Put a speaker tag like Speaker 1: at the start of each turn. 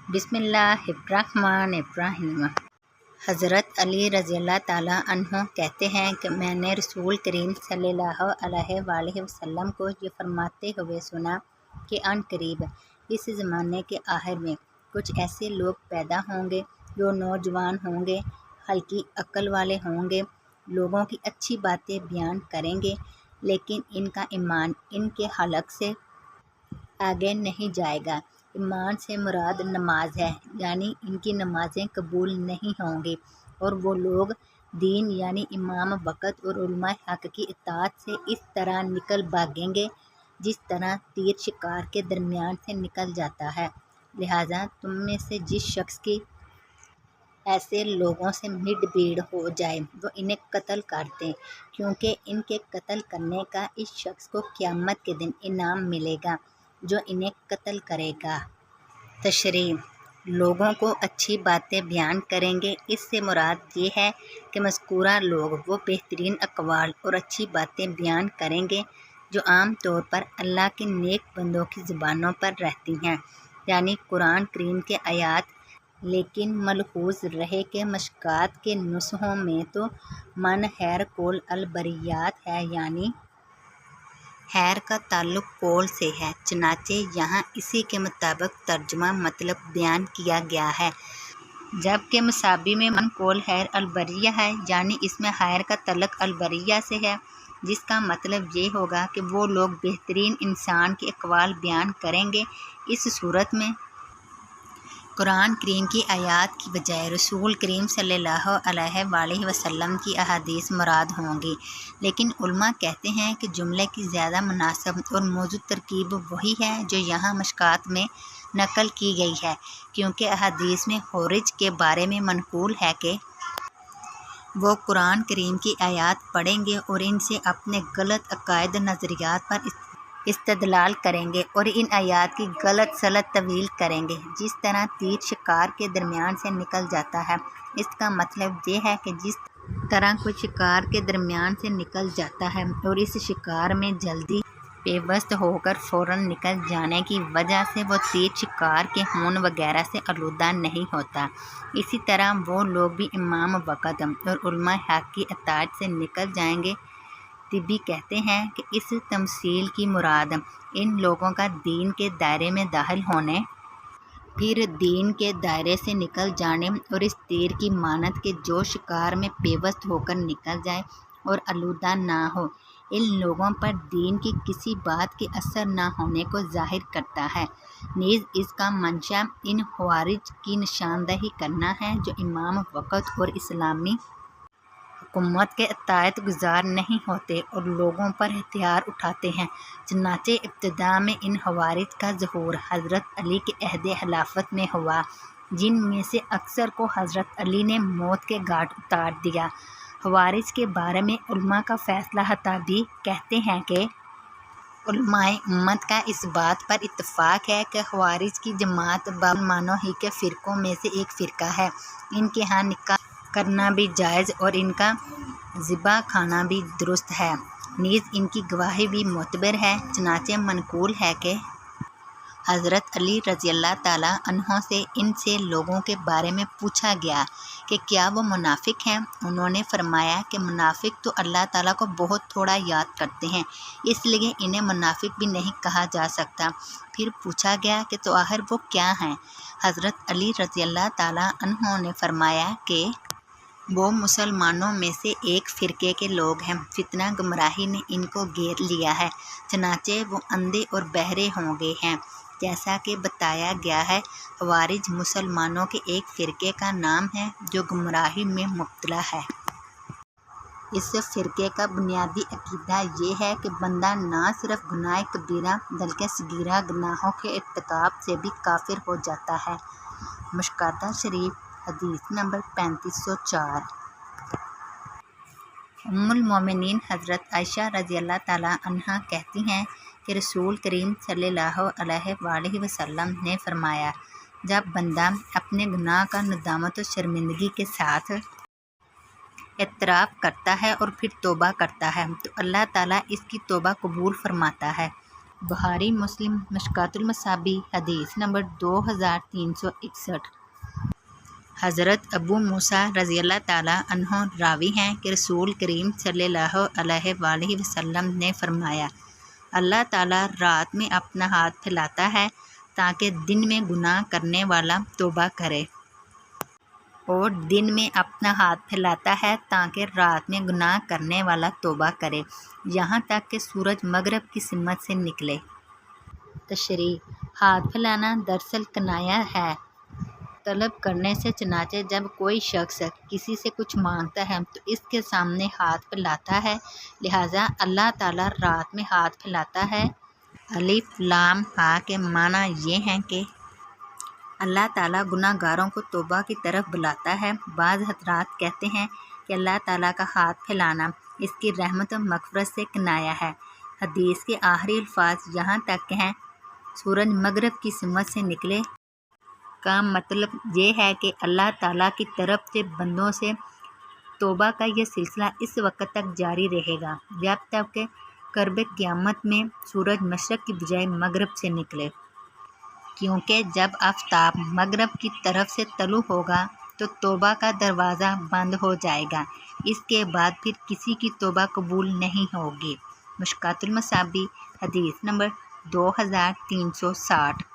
Speaker 1: بسم اللہ الرحمن الرحیم۔ حضرت علی رضی اللہ تعالیٰ عنہ کہتے ہیں کہ میں نے رسول کریم صلی اللہ علیہ وآلہ وسلم کو یہ فرماتے ہوئے سنا کہ عن قریب اس زمانے کے آخر میں کچھ ایسے لوگ پیدا ہوں گے جو نوجوان ہوں گے، ہلکی عقل والے ہوں گے، لوگوں کی اچھی باتیں بیان کریں گے، لیکن ان کا ایمان ان کے حلق سے آگے نہیں جائے گا۔ ایمان سے مراد نماز ہے، یعنی ان کی نمازیں قبول نہیں ہوں گی، اور وہ لوگ دین یعنی امام وقت اور علماء حق کی اطاعت سے اس طرح نکل بھاگیں گے جس طرح تیر شکار کے درمیان سے نکل جاتا ہے۔ لہٰذا تم میں سے جس شخص کی ایسے لوگوں سے مڈ بھیڑ ہو جائے وہ انہیں قتل کر دیں، کیونکہ ان کے قتل کرنے کا اس شخص کو قیامت کے دن انعام ملے گا جو انہیں قتل کرے گا۔ تشریح: لوگوں کو اچھی باتیں بیان کریں گے، اس سے مراد یہ ہے کہ مذکورہ لوگ وہ بہترین اقوال اور اچھی باتیں بیان کریں گے جو عام طور پر اللہ کے نیک بندوں کی زبانوں پر رہتی ہیں، یعنی قرآن کریم کے آیات۔ لیکن ملحوظ رہے کہ مشکات کے نسخوں میں تو من خیر قول البریات ہے، یعنی خیر کا تعلق قول سے ہے، چنانچہ یہاں اسی کے مطابق ترجمہ مطلب بیان کیا گیا ہے، جبکہ مصابی میں من قول خیر البریہ ہے، یعنی اس میں خیر کا تعلق البریہ سے ہے، جس کا مطلب یہ ہوگا کہ وہ لوگ بہترین انسان کے اقوال بیان کریں گے۔ اس صورت میں قرآن کریم کی آیات کی بجائے رسول کریم صلی اللہ علیہ وآلہ وسلم کی احادیث مراد ہوں گی، لیکن علماء کہتے ہیں کہ جملے کی زیادہ مناسب اور موزوں ترکیب وہی ہے جو یہاں مشکات میں نقل کی گئی ہے، کیونکہ احادیث میں خورج کے بارے میں منقول ہے کہ وہ قرآن کریم کی آیات پڑھیں گے اور ان سے اپنے غلط عقائد نظریات پر استدلال کریں گے اور ان آیات کی غلط سلط طویل کریں گے، جس طرح تیر شکار کے درمیان سے نکل جاتا ہے۔ اس کا مطلب یہ ہے کہ جس طرح کوئی شکار کے درمیان سے نکل جاتا ہے اور اس شکار میں جلدی پیوست ہو کر فوراً نکل جانے کی وجہ سے وہ تیر شکار کے خون وغیرہ سے آلودہ نہیں ہوتا، اسی طرح وہ لوگ بھی امام وقت اور علماء حق کی اطاعت سے نکل جائیں گے۔ طبی کہتے ہیں کہ اس تمثیل کی مراد ان لوگوں کا دین کے دائرے میں داخل ہونے، پھر دین کے دائرے سے نکل جانے، اور اس تیر کی مانند کہ جو شکار میں پیوست ہو کر نکل جائے اور آلودہ نہ ہو، ان لوگوں پر دین کی کسی بات کے اثر نہ ہونے کو ظاہر کرتا ہے۔ نیز اس کا منشا ان خوارج کی نشاندہی کرنا ہے جو امام وقت اور اسلامی حکومت کے اطاعت گزار نہیں ہوتے اور لوگوں پر ہتھیار اٹھاتے ہیں۔ چنانچہ ابتدا میں ان خوارج کا ظہور حضرت علی کے عہد خلافت میں ہوا، جن میں سے اکثر کو حضرت علی نے موت کے گھاٹ اتار دیا۔ خوارج کے بارے میں علماء کا فیصلہ حتیٰ بھی کہتے ہیں کہ علماء امت کا اس بات پر اتفاق ہے کہ خوارج کی جماعت مسلمانوں ہی کے فرقوں میں سے ایک فرقہ ہے، ان کے ہاں نکاح کرنا بھی جائز اور ان کا ذبح کھانا بھی درست ہے، نیز ان کی گواہی بھی معتبر ہے۔ چنانچہ منقول ہے کہ حضرت علی رضی اللہ تعالیٰ عنہ سے لوگوں کے بارے میں پوچھا گیا کہ کیا وہ منافق ہیں؟ انہوں نے فرمایا کہ منافق تو اللہ تعالیٰ کو بہت تھوڑا یاد کرتے ہیں، اس لیے انہیں منافق بھی نہیں کہا جا سکتا۔ پھر پوچھا گیا کہ تو آخر وہ کیا ہیں؟ حضرت علی رضی اللہ تعالیٰ عنہ نے فرمایا کہ وہ مسلمانوں میں سے ایک فرقے کے لوگ ہیں، فتنہ گمراہی نے ان کو گھیر لیا ہے، چنانچہ وہ اندھے اور بہرے ہو گئے ہیں۔ جیسا کہ بتایا گیا ہے، خوارج مسلمانوں کے ایک فرقے کا نام ہے جو گمراہی میں مبتلا ہے۔ اس فرقے کا بنیادی عقیدہ یہ ہے کہ بندہ نہ صرف گناہ کبیرہ بلکہ صغیرہ گناہوں کے ارتکاب سے بھی کافر ہو جاتا ہے۔ مشکوہ شریف حدیث نمبر 3504۔ ام المومنین حضرت عائشہ رضی اللہ تعالیٰ عنہا کہتی ہیں کہ رسول کریم صلی اللہ علیہ وآلہ وسلم نے فرمایا، جب بندہ اپنے گناہ کا ندامت و شرمندگی کے ساتھ اعتراف کرتا ہے اور پھر توبہ کرتا ہے تو اللہ تعالیٰ اس کی توبہ قبول فرماتا ہے بخاری مسلم مشکات المصابیح حدیث نمبر 2361۔ حضرت ابو موسیٰ رضی اللہ تعالیٰ عنہ راوی ہیں کہ رسول کریم صلی اللہ علیہ وآلہ وسلم نے فرمایا، اللہ تعالیٰ رات میں اپنا ہاتھ پھیلاتا ہے تاکہ دن میں گناہ کرنے والا توبہ کرے، اور دن میں اپنا ہاتھ پھیلاتا ہے تاکہ رات میں گناہ کرنے والا توبہ کرے، یہاں تک کہ سورج مغرب کی سمت سے نکلے۔ تشریح: ہاتھ پھیلانا دراصل کنایہ ہے طلب کرنے سے، چنانچہ جب کوئی شخص کسی سے کچھ مانگتا ہے تو اس کے سامنے ہاتھ پھیلاتا ہے، لہٰذا اللہ تعالیٰ رات میں ہاتھ پھیلاتا ہے۔ الف لام ہا کے معنی یہ ہیں کہ اللہ تعالیٰ گناہ گاروں کو توبہ کی طرف بلاتا ہے۔ بعض حضرات کہتے ہیں کہ اللہ تعالیٰ کا ہاتھ پھیلانا اس کی رحمت و مغفرت سے کنایہ ہے۔ حدیث کے آخری الفاظ یہاں تک کہ ہیں سورج مغرب کی سمت سے نکلے کا مطلب یہ ہے کہ اللہ تعالیٰ کی طرف سے بندوں سے توبہ کا یہ سلسلہ اس وقت تک جاری رہے گا جب تک کہ قرب قیامت میں سورج مشرق کی بجائے مغرب سے نکلے، کیونکہ جب آفتاب مغرب کی طرف سے طلوع ہوگا تو توبہ کا دروازہ بند ہو جائے گا، اس کے بعد پھر کسی کی توبہ قبول نہیں ہوگی۔ مشکات المصابیح حدیث نمبر 2360۔